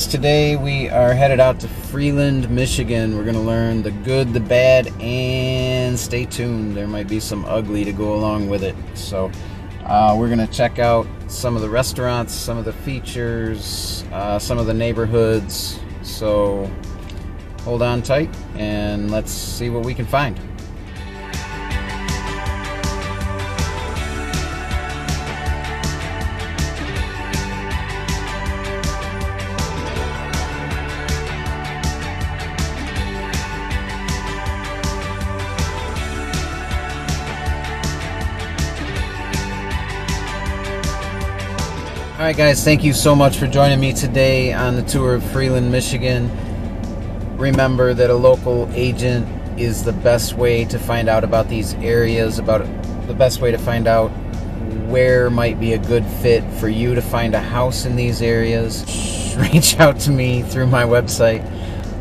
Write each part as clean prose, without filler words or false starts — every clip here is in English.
guys, today we are headed out to Freeland, Michigan. We're going to learn the good, the bad, and stay tuned. There might be some ugly to go along with it. So we're going to check out some of the restaurants, some of the features, some of the neighborhoods. So hold on tight and let's see what we can find. Alright guys, thank you so much for joining me today on the tour of Freeland, Michigan. Remember that a local agent is the best way to find out about these areas, about the best way to find out where might be a good fit for you to find a house in these areas. Reach out to me through my website,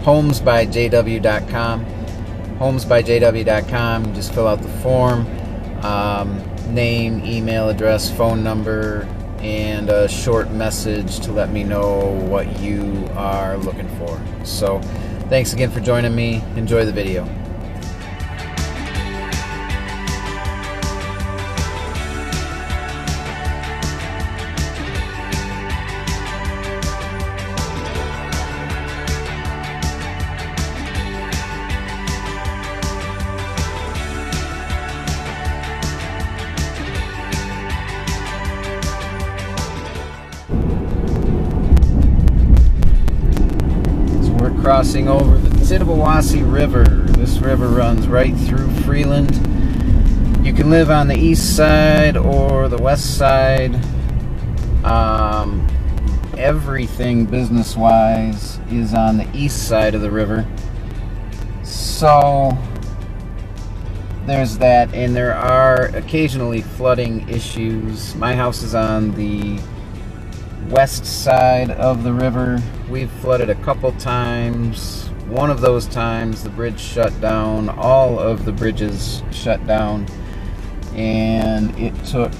homesbyjw.com. homesbyjw.com. Just fill out the form, name, email address, phone number, and a short message to let me know what you are looking for. So thanks again for joining me. Enjoy the video. Crossing over the Tittabawassee River. This river runs right through Freeland. You can live on the east side or the west side. Everything business-wise is on the east side of the river. So there's that, and there are occasionally flooding issues. My house is on the west side of the river. We've flooded a couple times. One of those times the bridge shut down. All of the bridges shut down, and it took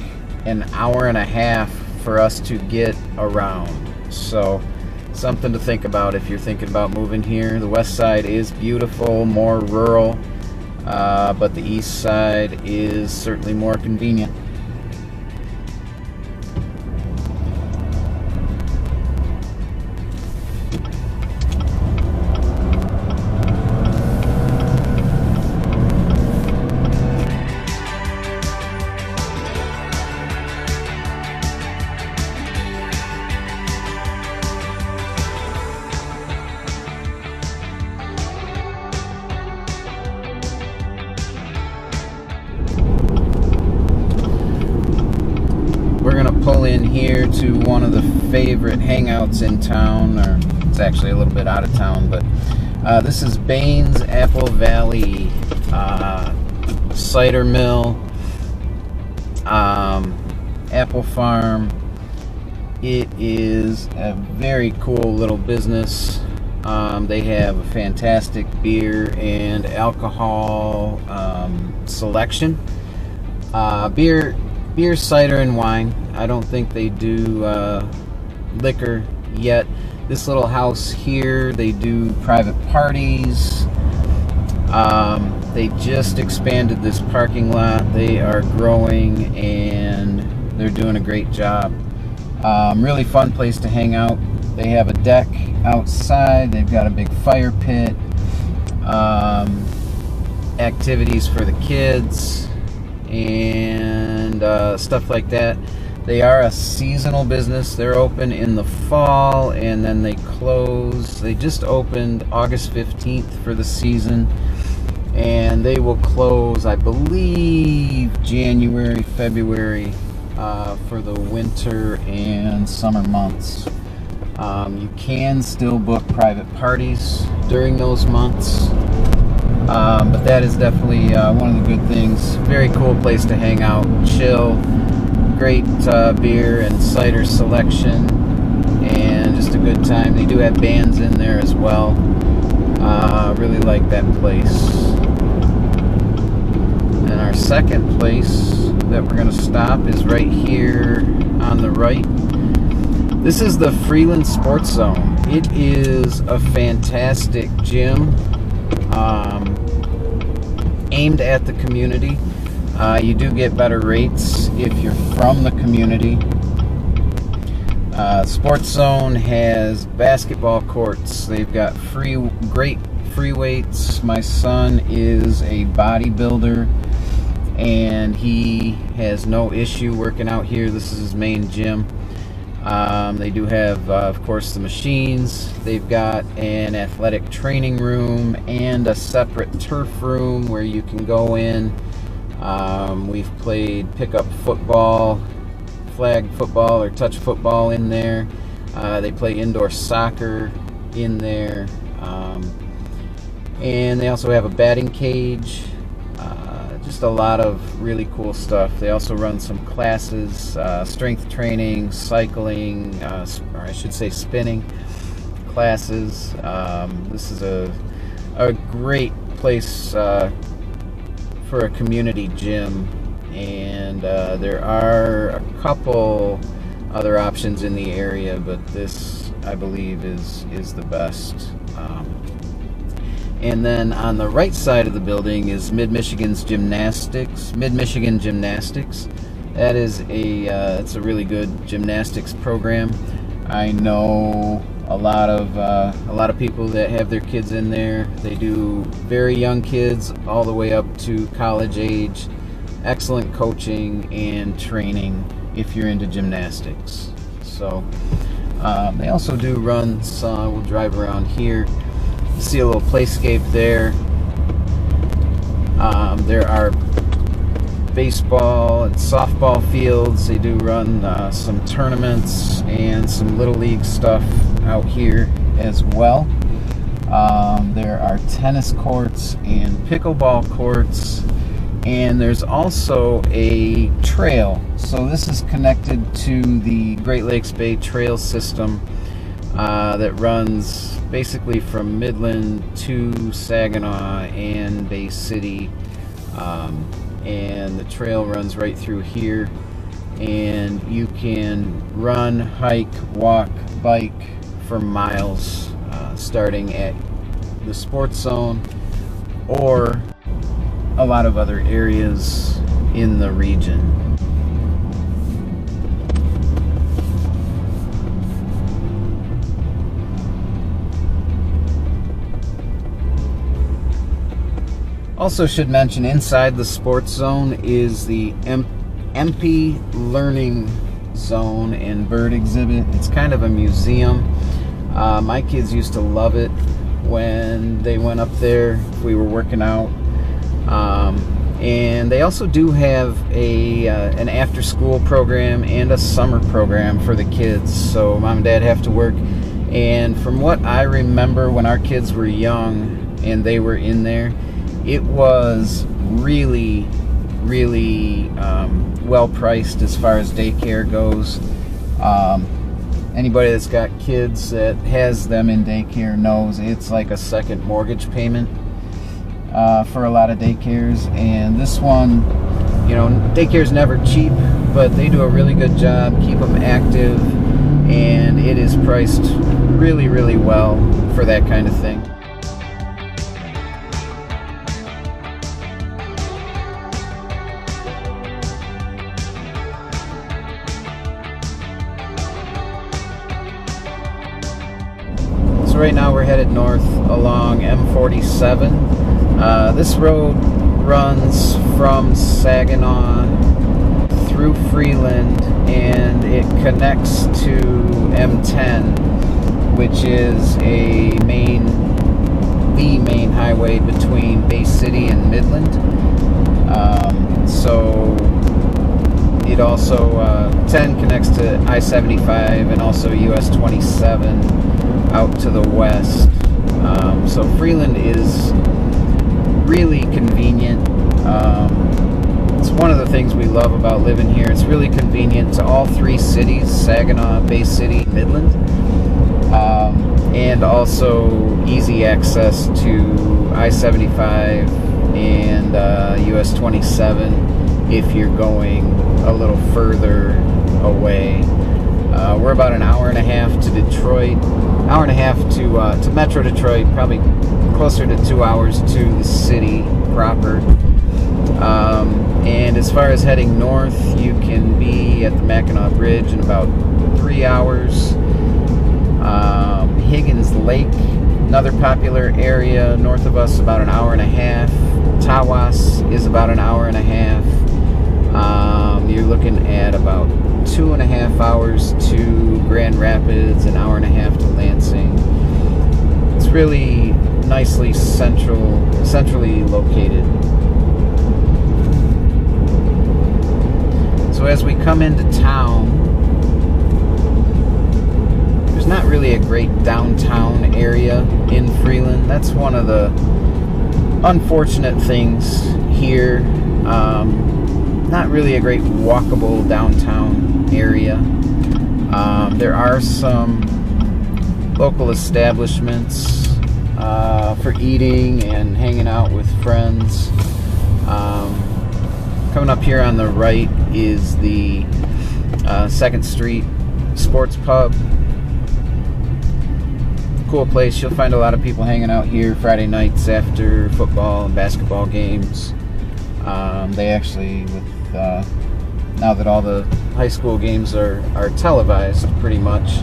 an hour and a half for us to get around. So something to think about if you're thinking about moving here. The west side is beautiful, more rural, but the east side is certainly more convenient. We're going to pull in here to one of the favorite hangouts in town, or it's actually a little bit out of town, but this is Baines Apple Valley Cider Mill, Apple Farm. It is a very cool little business. They have a fantastic beer and alcohol selection. Beer, cider, and wine. I don't think they do liquor yet. This little house here, they do private parties. They just expanded this parking lot. They are growing and they're doing a great job. Really fun place to hang out. They have a deck outside. They've got a big fire pit. Activities for the kids and stuff like that. They are a seasonal business. They're open in the fall and then they close. They just opened August 15th for the season, and they will close, I believe, January, February for the winter and summer months. You can still book private parties during those months. But that is definitely one of the good things. Very cool place to hang out, chill, great beer and cider selection, and just a good time. They do have bands in there as well. Really like that place. And our second place that we're going to stop is right here on the right. This is the Freeland SportsZone. It is a fantastic gym, aimed at the community. You do get better rates if you're from the community. SportsZone has basketball courts. They've got great free weights. My son is a bodybuilder, and he has no issue working out here. This is his main gym. They do have, of course, the machines. They've got an athletic training room and a separate turf room where you can go in. We've played pickup football, flag football, or touch football in there. They play indoor soccer in there. And they also have a batting cage. Just a lot of really cool stuff. They also run some classes, strength training, cycling, or I should say spinning classes. This is a great place for a community gym, and there are a couple other options in the area, but this, I believe, is the best. And then on the right side of the building is Mid-Michigan Gymnastics. That is it's a really good gymnastics program. I know a lot of people that have their kids in there. They do very young kids all the way up to college age. Excellent coaching and training if you're into gymnastics. So they also do run some. We'll drive around here. See a little playscape there. There are baseball and softball fields. They do run some tournaments and some little league stuff out here as well. There are tennis courts and pickleball courts, and there's also a trail. So this is connected to the Great Lakes Bay Trail system that runs basically from Midland to Saginaw and Bay City, and the trail runs right through here, and you can run, hike, walk, bike for miles, starting at the SportsZone or a lot of other areas in the region. Also should mention, inside the SportsZone is the MP Learning Zone and Bird Exhibit. It's kind of a museum. My kids used to love it when they went up there. We were working out. And they also do have an after-school program and a summer program for the kids. So mom and dad have to work. And from what I remember when our kids were young and they were in there, it was really, really well priced as far as daycare goes. Anybody that's got kids that has them in daycare knows it's like a second mortgage payment for a lot of daycares. And this one, you know, daycare's never cheap, but they do a really good job, keep them active, and it is priced really, really well for that kind of thing. Right now we're headed north along M47. This road runs from Saginaw through Freeland, and it connects to M10, which is the main highway between Bay City and Midland. So it also 10 connects to I-75 and also US 27 out to the west. So Freeland is really convenient. It's one of the things we love about living here. It's really convenient to all three cities, Saginaw, Bay City, Midland, and also easy access to I-75 and US 27 if you're going a little further away. We're about an hour and a half to Detroit, hour and a half to Metro Detroit, probably closer to 2 hours to the city proper. And as far as heading north, you can be at the Mackinac Bridge in about 3 hours. Higgins Lake, another popular area north of us, about an hour and a half. Tawas is about an hour and a half. You're looking at about 2.5 hours to Grand Rapids, an hour and a half to Lansing. It's really nicely centrally located. So as we come into town, there's not really a great downtown area in Freeland. That's one of the unfortunate things here. Not really a great walkable downtown area. There are some local establishments for eating and hanging out with friends. Coming up here on the right is the 2nd Street Sports Pub. Cool place. You'll find a lot of people hanging out here Friday nights after football and basketball games. They actually, with now that all the high school games are televised pretty much,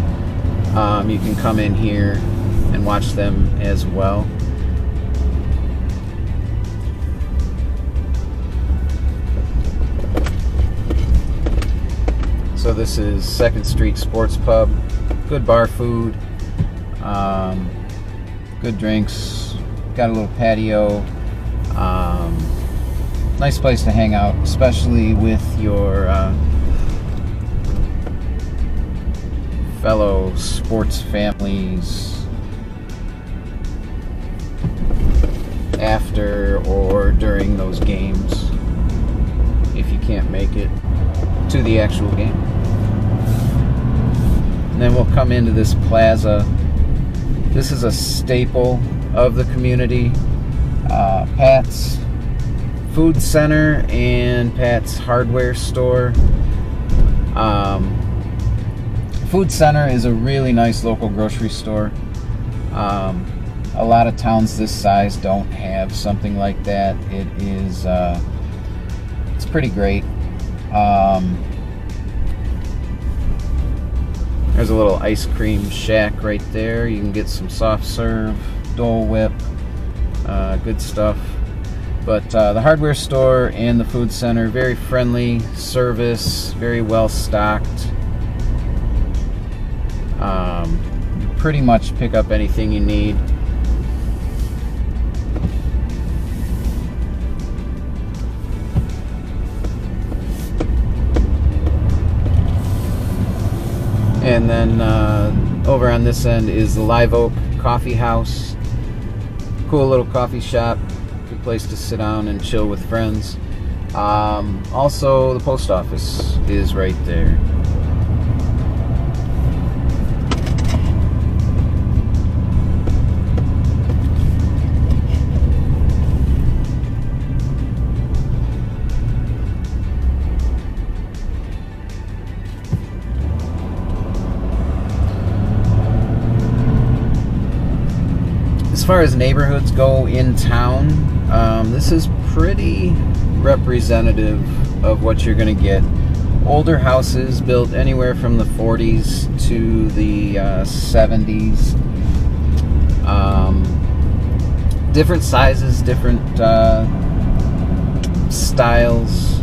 you can come in here and watch them as well. So this is 2nd Street Sports Pub. Good bar food, good drinks, got a little patio. Nice place to hang out, especially with your fellow sports families after or during those games, if you can't make it to the actual game. And then we'll come into this plaza. This is a staple of the community. Pat's Food Center and Pat's Hardware Store. Food Center is a really nice local grocery store. A lot of towns this size don't have something like that. It is it's pretty great. There's a little ice cream shack right there. You can get some soft serve, Dole Whip, good stuff. But the hardware store and the food center, very friendly service, very well stocked. You pretty much pick up anything you need. And then over on this end is the Live Oak Coffee House. Cool little coffee shop. Good place to sit down and chill with friends. Also, the post office is right there. As far as neighborhoods go in town, this is pretty representative of what you're going to get. Older houses built anywhere from the 40s to the 70s. Different sizes, different styles.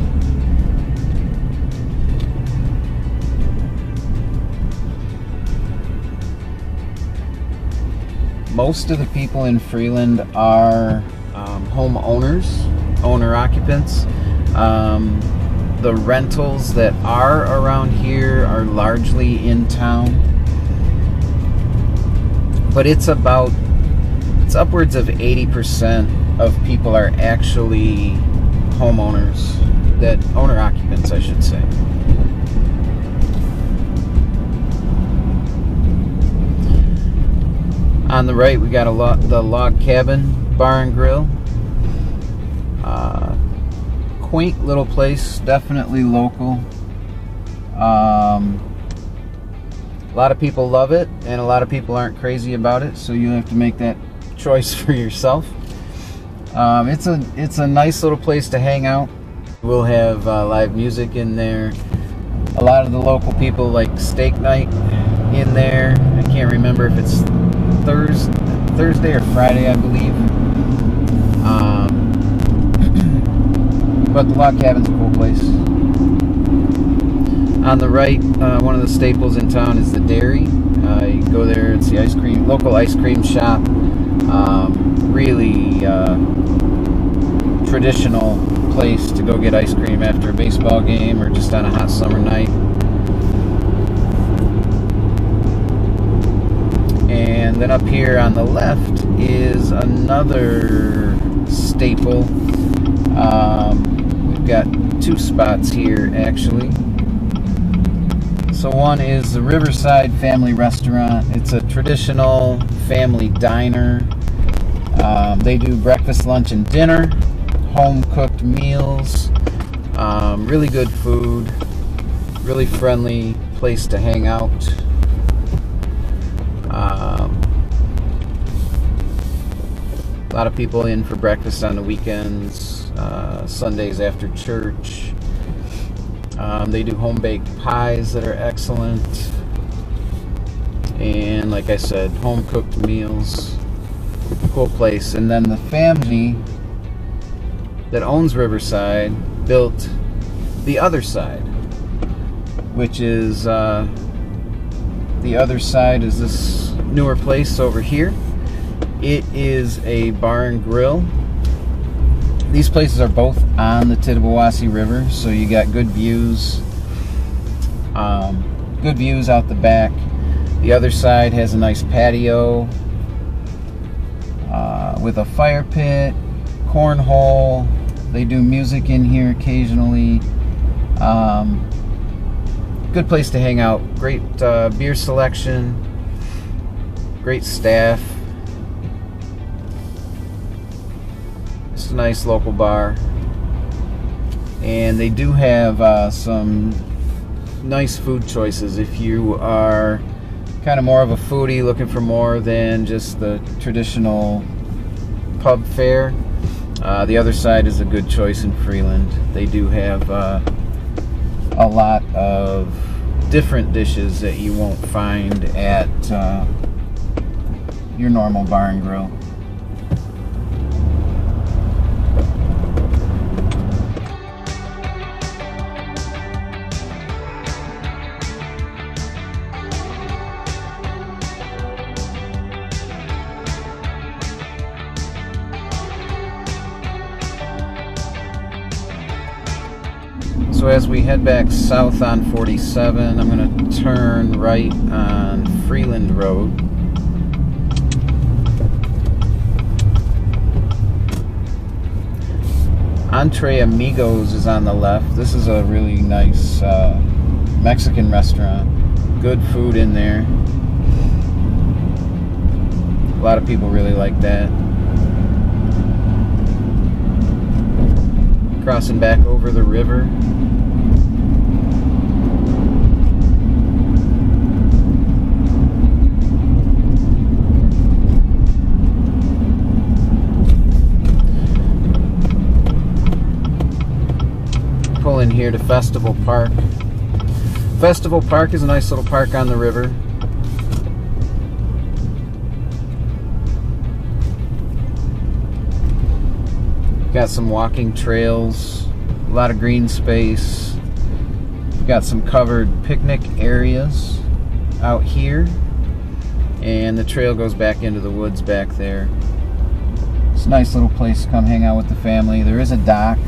Most of the people in Freeland are homeowners, owner-occupants. The rentals that are around here are largely in town. But it's upwards of 80% of people are actually homeowners, owner-occupants, I should say. On the right, we got the Log Cabin Bar and Grill. Quaint little place, definitely local. A lot of people love it, and a lot of people aren't crazy about it, so you have to make that choice for yourself. It's a nice little place to hang out. We'll have live music in there. A lot of the local people like steak night in there. I can't remember if it's Thursday or Friday, I believe. But the log cabin's a cool place. On the right, one of the staples in town is the dairy. You can go there. It's the local ice cream shop. Really traditional place to go get ice cream after a baseball game or just on a hot summer night. And then up here on the left is another staple. We've got two spots here actually. So one is the Riverside Family Restaurant. It's a traditional family diner. They do breakfast, lunch, and dinner, home-cooked meals, really good food, really friendly place to hang out. A lot of people in for breakfast on the weekends, Sundays after church. They do home-baked pies that are excellent. And like I said, home-cooked meals. Cool place. And then the family that owns Riverside built the other side, which is the other side is this newer place over here. It is a bar and grill. These places are both on the Tittabawassee River, so you got good views. Good views out the back. The other side has a nice patio with a fire pit, cornhole. They do music in here occasionally. Good place to hang out. Great beer selection. Great staff. It's a nice local bar. And they do have some nice food choices if you are kind of more of a foodie looking for more than just the traditional pub fare. The other side is a good choice in Freeland. They do have a lot of different dishes that you won't find at your normal bar and grill. So as we head back south on 47, I'm going to turn right on Freeland Road. Entre Amigos is on the left. This is a really nice Mexican restaurant. Good food in there. A lot of people really like that. Crossing back over the river. Pull in here to Festival Park. Festival Park is a nice little park on the river. Got some walking trails, a lot of green space. We've got some covered picnic areas out here, and the trail goes back into the woods back there. It's a nice little place to come hang out with the family. There is a dock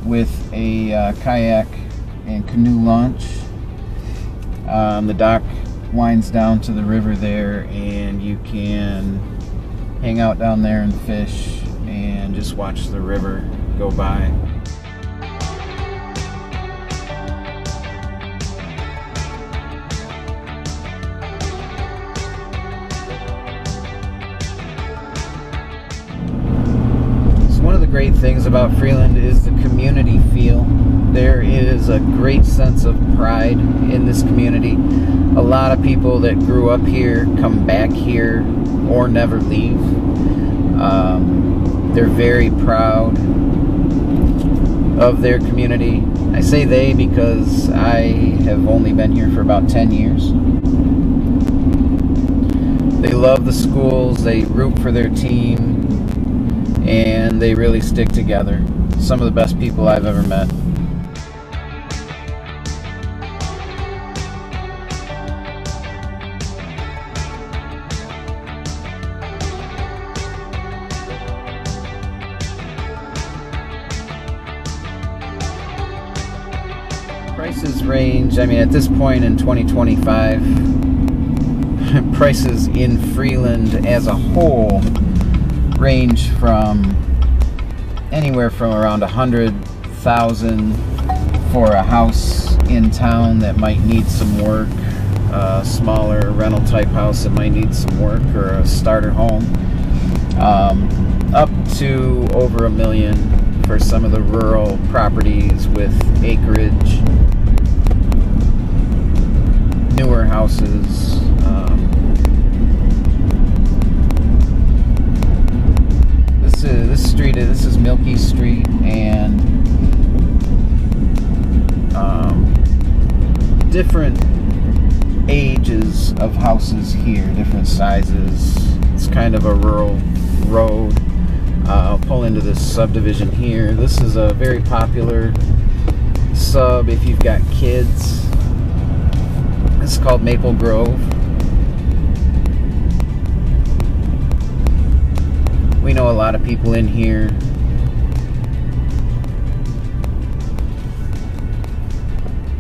with a kayak and canoe launch. The dock winds down to the river there, and you can hang out down there and fish and just watch the river go by. great things about Freeland is the community feel. There is a great sense of pride in this community. A lot of people that grew up here come back here or never leave. They're very proud of their community. I say they because I have only been here for about 10 years. They love the schools, they root for their team, and they really stick together. Some of the best people I've ever met. Prices range, I mean, at this point in 2025, prices in Freeland as a whole range from anywhere from around $100,000 for a house in town that might need some work, a smaller rental type house that might need some work, or a starter home, up to over $1 million for some of the rural properties with acreage, newer houses. This is Milky Street, and different ages of houses here, different sizes. It's kind of a rural road. I'll pull into this subdivision here. This is a very popular sub if you've got kids. This is called Maple Grove. We know a lot of people in here.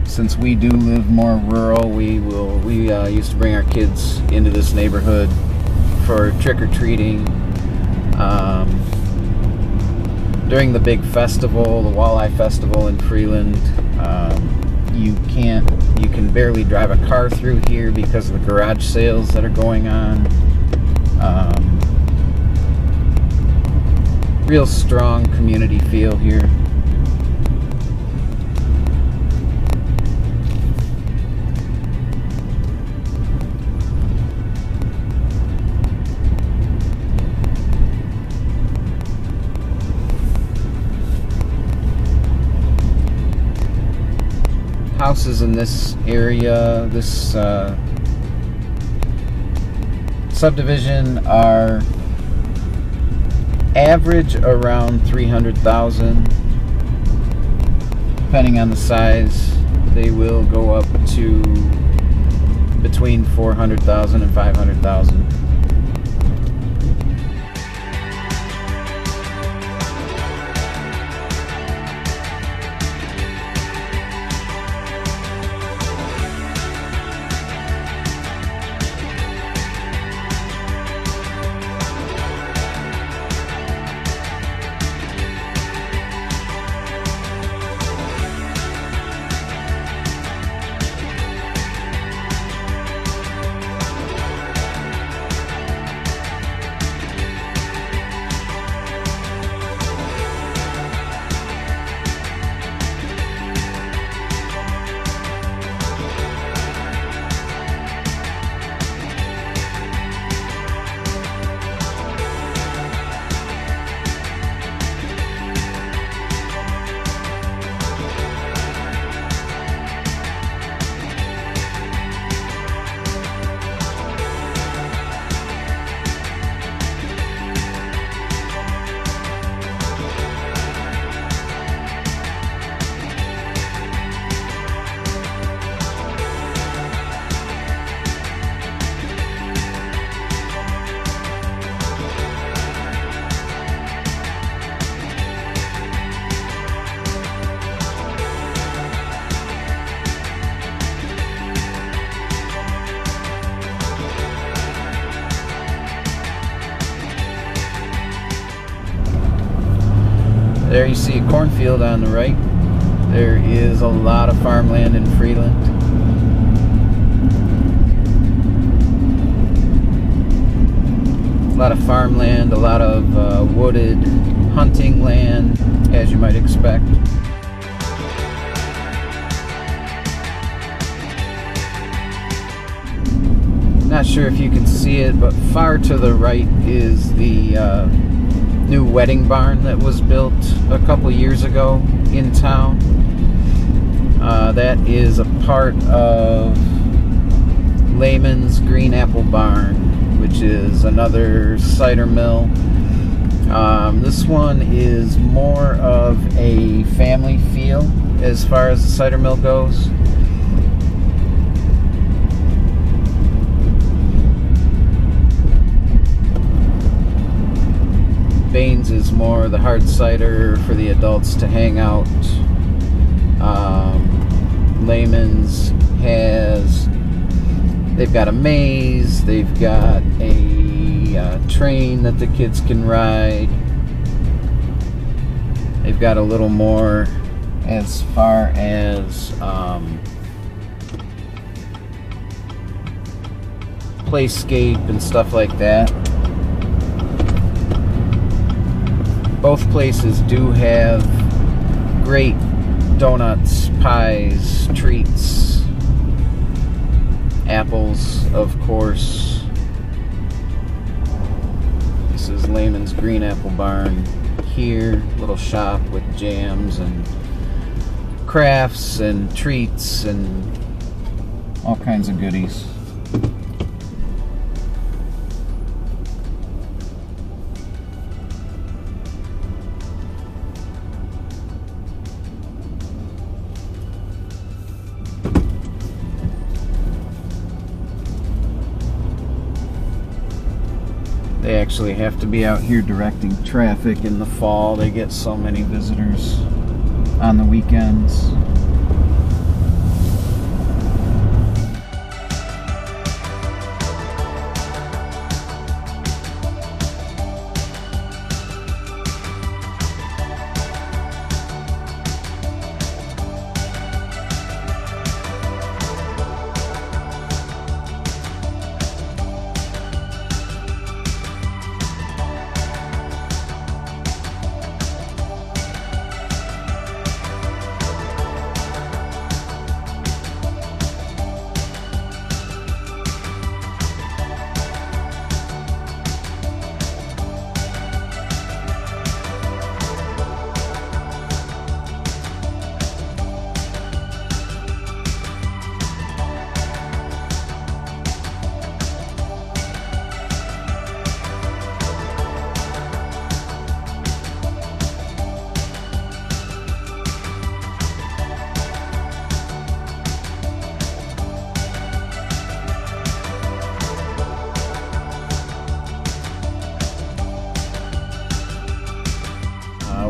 Since we do live more rural, we used to bring our kids into this neighborhood for trick-or-treating. During the big festival, the Walleye Festival in Freeland, you can barely drive a car through here because of the garage sales that are going on. Real strong community feel here. Houses in this area, this subdivision, are average around $300,000. Depending on the size, they will go up to between $400,000 and $500,000. There you see a cornfield on the right. There is a lot of farmland in Freeland. A lot of farmland, a lot of wooded, hunting land, as you might expect. Not sure if you can see it, but far to the right is the new wedding barn that was built a couple years ago in town. That is a part of Lehman's Green Apple Barn, which is another cider mill. This one is more of a family feel as far as the cider mill goes. Baines is more the hard cider for the adults to hang out. Lehman's they've got a maze, they've got a train that the kids can ride. They've got a little more as far as playscape and stuff like that. Both places do have great donuts, pies, treats, apples, of course. This is Lehman's Green Apple Barn here. Little shop with jams and crafts and treats and all kinds of goodies. They actually have to be out here directing traffic in the fall. They get so many visitors on the weekends.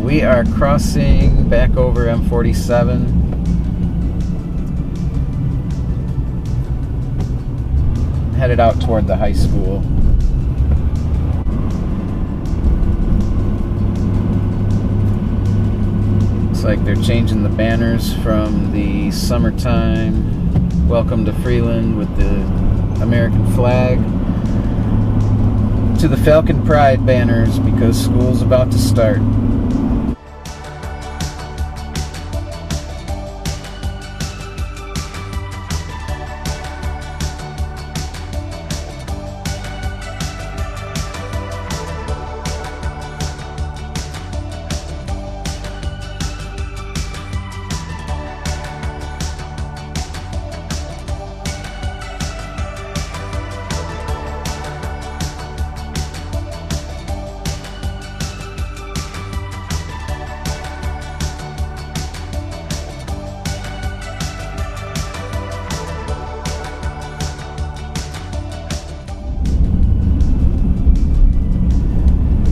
We are crossing back over M47. Headed out toward the high school. Looks like they're changing the banners from the summertime welcome to Freeland with the American flag to the Falcon Pride banners because school's about to start.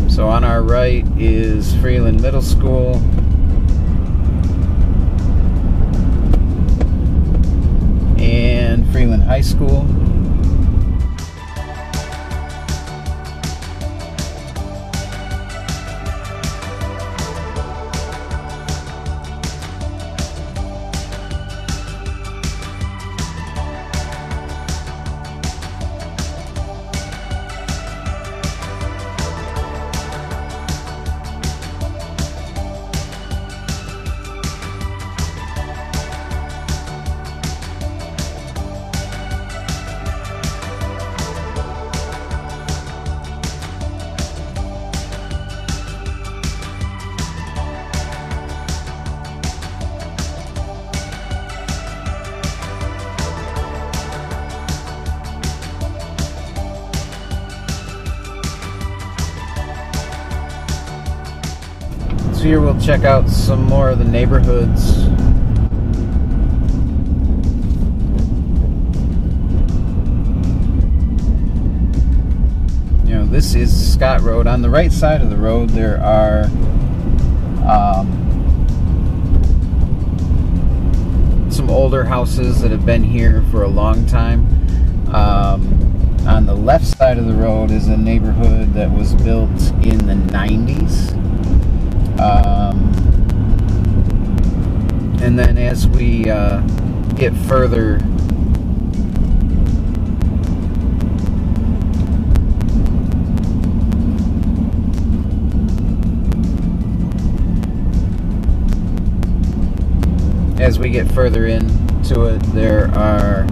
So on our right is Freeland Middle School. And Freeland High School. atmosphere, we'll check out some more of the neighborhoods. You know, this is Scott Road. On the right side of the road, there are some older houses that have been here for a long time. On the left side of the road is a neighborhood that was built in the 90s. And then as we get further into it, there are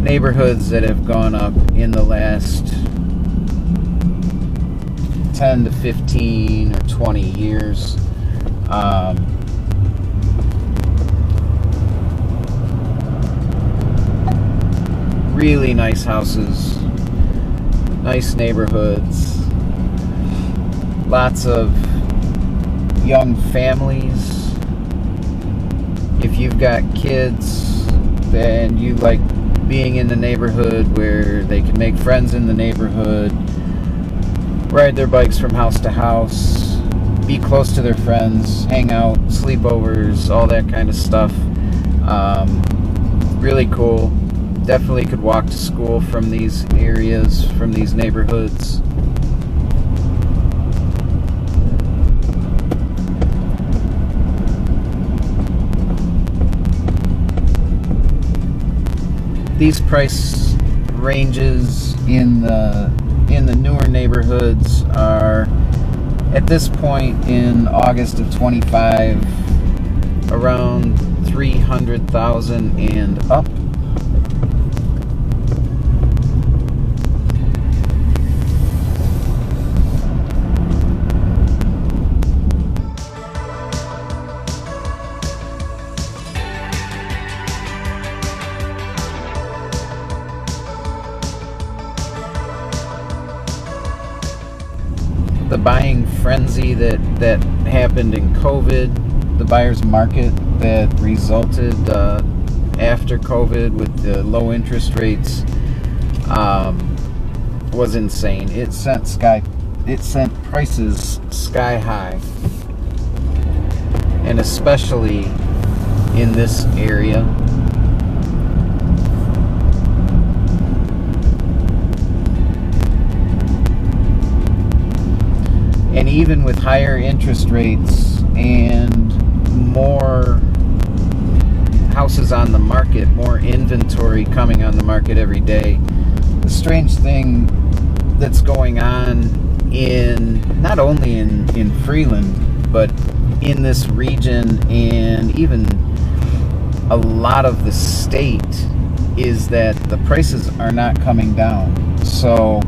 neighborhoods that have gone up in the last 10 to 15 or 20 years. Really nice houses, nice neighborhoods, lots of young families. If you've got kids, then you like being in the neighborhood where they can make friends in the neighborhood, ride their bikes from house to house, be close to their friends, hang out, sleepovers, all that kind of stuff. Really cool. Definitely could walk to school from these areas, from these neighborhoods. These price ranges in the newer neighborhoods are, at this point in August of 25, around 300,000 and up. The buying frenzy that happened in COVID, the buyer's market that resulted after COVID with the low interest rates, was insane. It sent prices sky high, and especially in this area. And even with higher interest rates and more houses on the market, more inventory coming on the market every day, the strange thing that's going on not only in Freeland, but in this region and even a lot of the state, is that the prices are not coming down. So,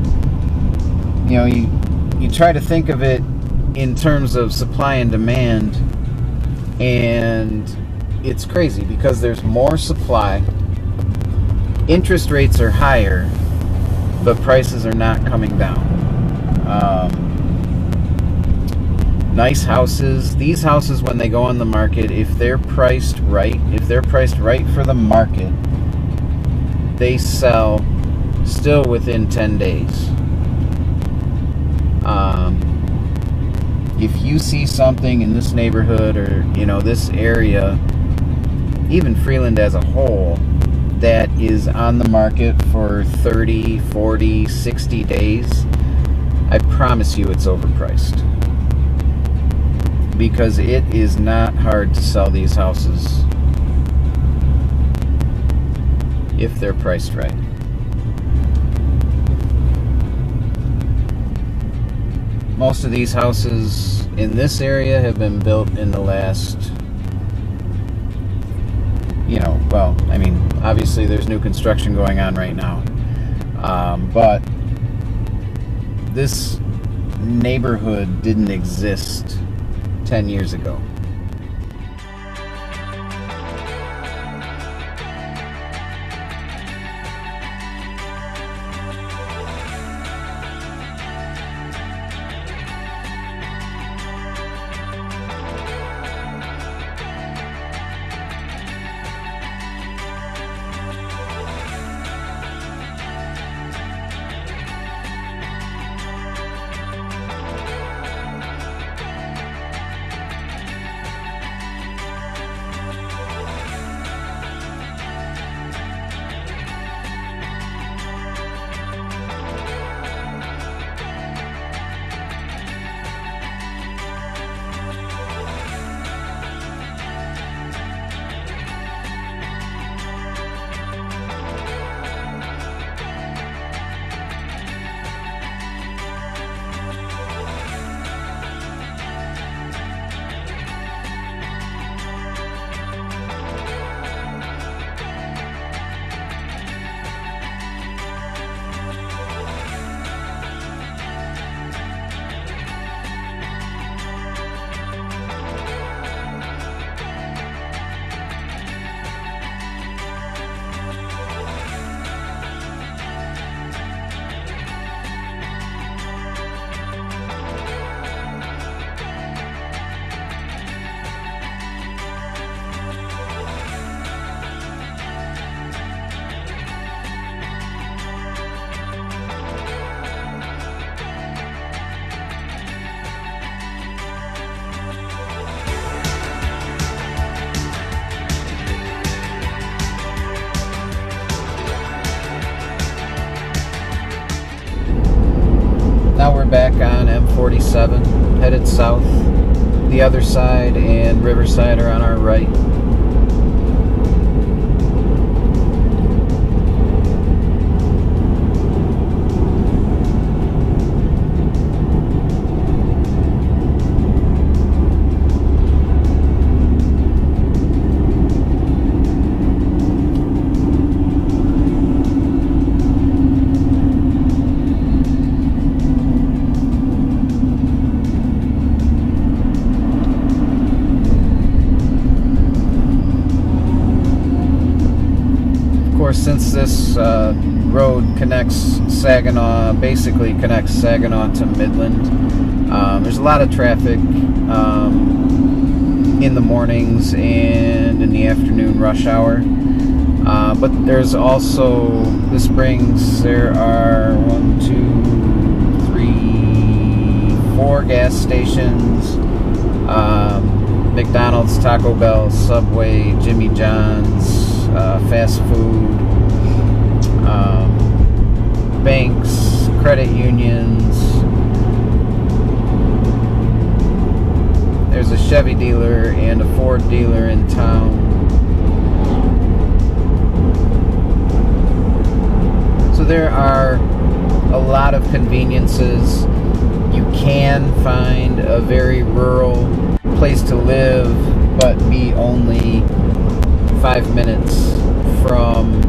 you know, you try to think of it in terms of supply and demand, and it's crazy because there's more supply, interest rates are higher, but prices are not coming down. Nice houses, these houses, when they go on the market, if they're priced right for the market, they sell still within 10 days. If you see something in this neighborhood or, you know, this area, even Freeland as a whole, that is on the market for 30, 40, 60 days, I promise you it's overpriced. Because it is not hard to sell these houses if they're priced right. Most of these houses in this area have been built in the last, you know, well, I mean, obviously there's new construction going on right now. But this neighborhood didn't exist 10 years ago. now we're back on M47, headed south. The other side and Riverside are on our right. Since this road connects Saginaw, basically connects Saginaw to Midland, there's a lot of traffic in the mornings and in the afternoon rush hour. But there's also, there are 4 gas stations, McDonald's, Taco Bell, Subway, Jimmy John's, fast food, banks, credit unions. There's a Chevy dealer and a Ford dealer in town. So there are a lot of conveniences. You can find a very rural place to live, but be only 5 minutes from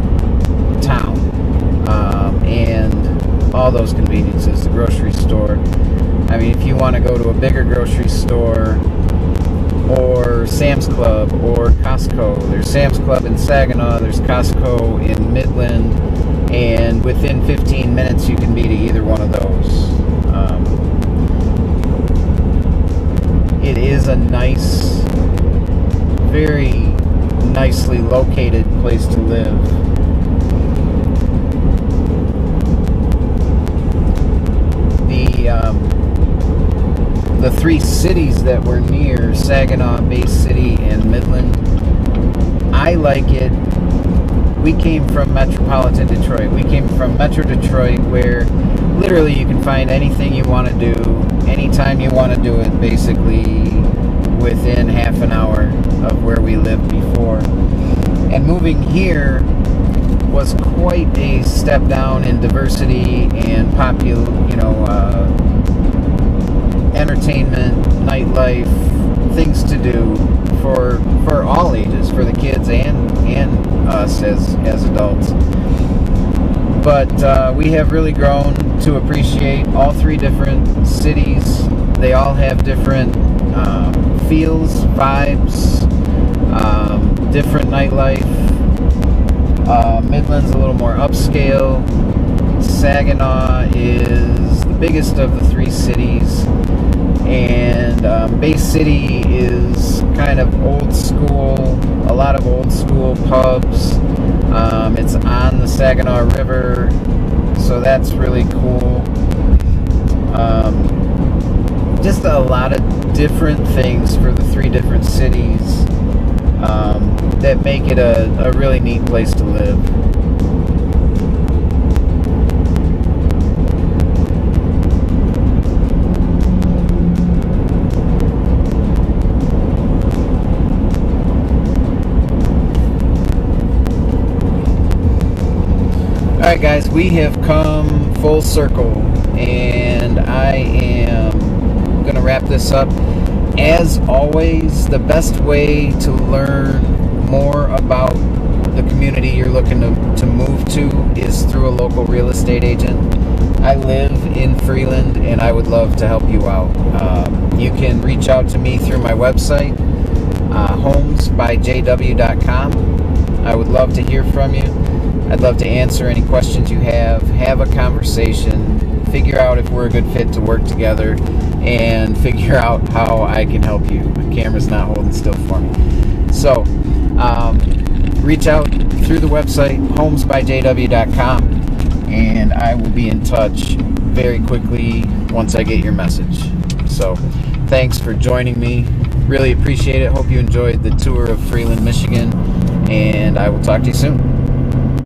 town, and all those conveniences, the grocery store. I mean, if you want to go to a bigger grocery store or Sam's Club or Costco, there's Sam's Club in Saginaw, there's Costco in Midland, and within 15 minutes you can be to either one of those. It is a nice, very nicely located place to live. The 3 cities that were near, Saginaw, Bay City, and Midland, I like it. We came from metropolitan Detroit. We came from Metro Detroit, where literally you can find anything you want to do, anytime you want to do it, basically within half an hour of where we lived before. And moving here was quite a step down in diversity and entertainment, nightlife, things to do for all ages, for the kids and us as adults. But we have really grown to appreciate all 3 different cities. They all have different feels, vibes, different nightlife. Midland's a little more upscale. Saginaw is the biggest of the 3 cities, and Bay City is kind of old school, a lot of old school pubs. It's on the Saginaw River, so that's really cool. Just a lot of different things for the 3 different cities that make it a really neat place to live. Alright guys, we have come full circle, and I am going to wrap this up. As always, the best way to learn more about the community you're looking to move to is through a local real estate agent. I live in Freeland, and I would love to help you out. You can reach out to me through my website, homesbyjw.com. I would love to hear from you. I'd love to answer any questions you have a conversation, figure out if we're a good fit to work together, and figure out how I can help you. My camera's not holding still for me. So, reach out through the website, homesbyjw.com, and I will be in touch very quickly once I get your message. So, thanks for joining me. Really appreciate it. Hope you enjoyed the tour of Freeland, Michigan, and I will talk to you soon.